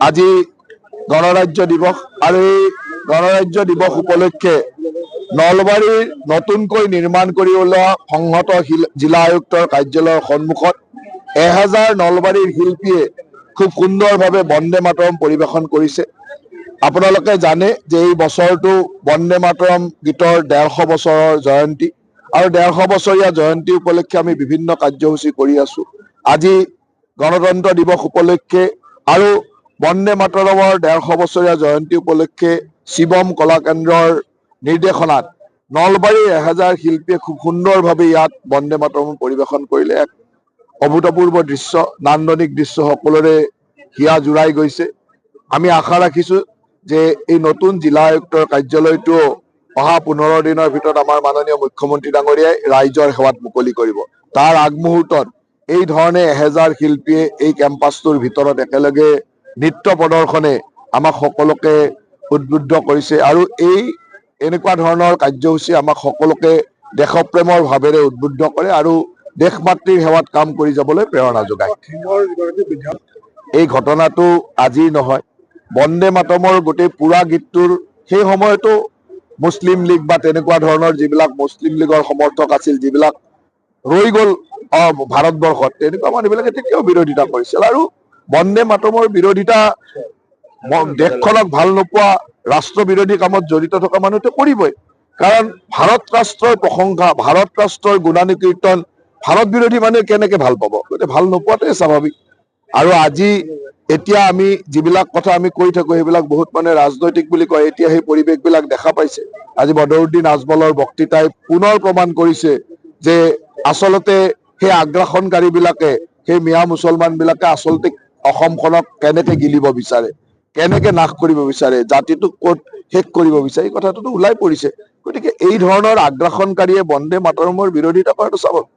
আজি গণৰাজ্য দিৱস আৰু এই গণৰাজ্য দিৱস উপলক্ষে নলবাৰীৰ নতুনকৈ নিৰ্মাণ কৰি ওলোৱা সংহত জিলা আয়ুক্তৰ কাৰ্যালয়ৰ সন্মুখত 1000 নলবাৰীৰ শিল্পীয়ে খুব সুন্দৰভাৱে বন্দে মাতৰম পৰিৱেশন কৰিছে। আপোনালোকে জানে যে এই বছৰটো বন্দে মাতৰম গীতৰ 150 বছৰৰ জয়ন্তী আৰু 150 বছৰীয়া জয়ন্তী উপলক্ষে আমি বিভিন্ন কাৰ্যসূচী কৰি আছো। আজি গণতন্ত্ৰ দিৱস উপলক্ষে আৰু বন্দে মাতৰমৰ 150 বছৰীয়া জয়ন্তী উপলক্ষে শিৱম কলা কেন্দ্ৰৰ নিৰ্দেশনাত নলবাৰীৰ 1000 শিল্পীয়ে খুব সুন্দৰভাৱে ইয়াত বন্দে মাতৰম পৰিৱেশন কৰিলে। এক অভূতপূৰ্ব দৃশ্য, নান্দনিক দৃশ্য সকলোৰে হিয়া জুৰাই গৈছে। আমি আশা ৰাখিছো যে এই নতুন জিলা আয়ুক্তৰ কাৰ্যালয়টো অহা 15 দিনৰ ভিতৰত আমাৰ মাননীয় মুখ্যমন্ত্ৰী ডাঙৰীয়াই ৰাইজৰ সেৱাত মুকলি কৰিব। তাৰ আগমুহূৰ্তত এই ধৰণে 1000 শিল্পীয়ে এই কেম্পাছটোৰ ভিতৰত একেলগে নৃত্য প্ৰদৰ্শনে আমাক সকলোকে উদ্বুদ্ধ কৰিছে আৰু এনেকুৱা ধৰণৰ কাৰ্যসূচী আমাক সকলোকে দেশপ্ৰেমৰ ভাৱেৰে উদ্বুদ্ধ কৰে আৰু দেশ মাতৃৰ সেৱাত কাম কৰি যাবলৈ প্ৰেৰণা যোগায়। এই ঘটনাটো আজি নহয়, বন্দে মাতৰমৰ গোটেই পুৰা গীতটোৰ সেই সময়তো মুছলিম লীগ বা তেনেকুৱা ধৰণৰ যিবিলাক মুছলিম লীগৰ সমৰ্থক আছিল, যিবিলাক ৰৈ গ'ল ভাৰতবৰ্ষত, তেনেকুৱা মানুহবিলাকে তেতিয়াও বিৰোধিতা কৰিছিল আৰু বন্দে মাতৰমৰ বিৰোধিতা দেশখনক ভাল নোপোৱা ৰাষ্ট্ৰ বিৰোধী কামত জড়িত থকা মানুহটো কৰিবই। কাৰণ ভাৰত ৰাষ্ট্ৰৰ প্ৰশংসা, ভাৰত ৰাষ্ট্ৰৰ গুণানুকীৰ্তন ভাৰত বিৰোধী মানুহে কেনেকে ভাল পাব? গতিকে ভাল নোপোৱাটোৱে স্বাভাৱিক। আৰু আজি এতিয়া আমি যিবিলাক কথা আমি কৈ থাকো সেইবিলাক বহুত মানে ৰাজনৈতিক বুলি কয়, এতিয়া সেই পৰিৱেশবিলাক দেখা পাইছে। আজি বদৰুদ্দিন আজমলৰ বক্তৃতাই পুনৰ প্ৰমাণ কৰিছে যে আচলতে সেই আগ্ৰাসনকাৰী বিলাকে, সেই মিয়া মুছলমান বিলাকে আচলতে অসমখনক কেনেকে গিলিব বিচাৰে, কেনেকে নাশ কৰিব বিচাৰে, জাতিটোক ক'ত শেষ কৰিব বিচাৰে, এই কথাটোতো ওলাই পৰিছে। গতিকে এই ধৰণৰ আগ্ৰাসনকাৰীয়ে বন্দে মাতৰমৰ বিৰোধিতা কৰাটো স্বাভাৱিক।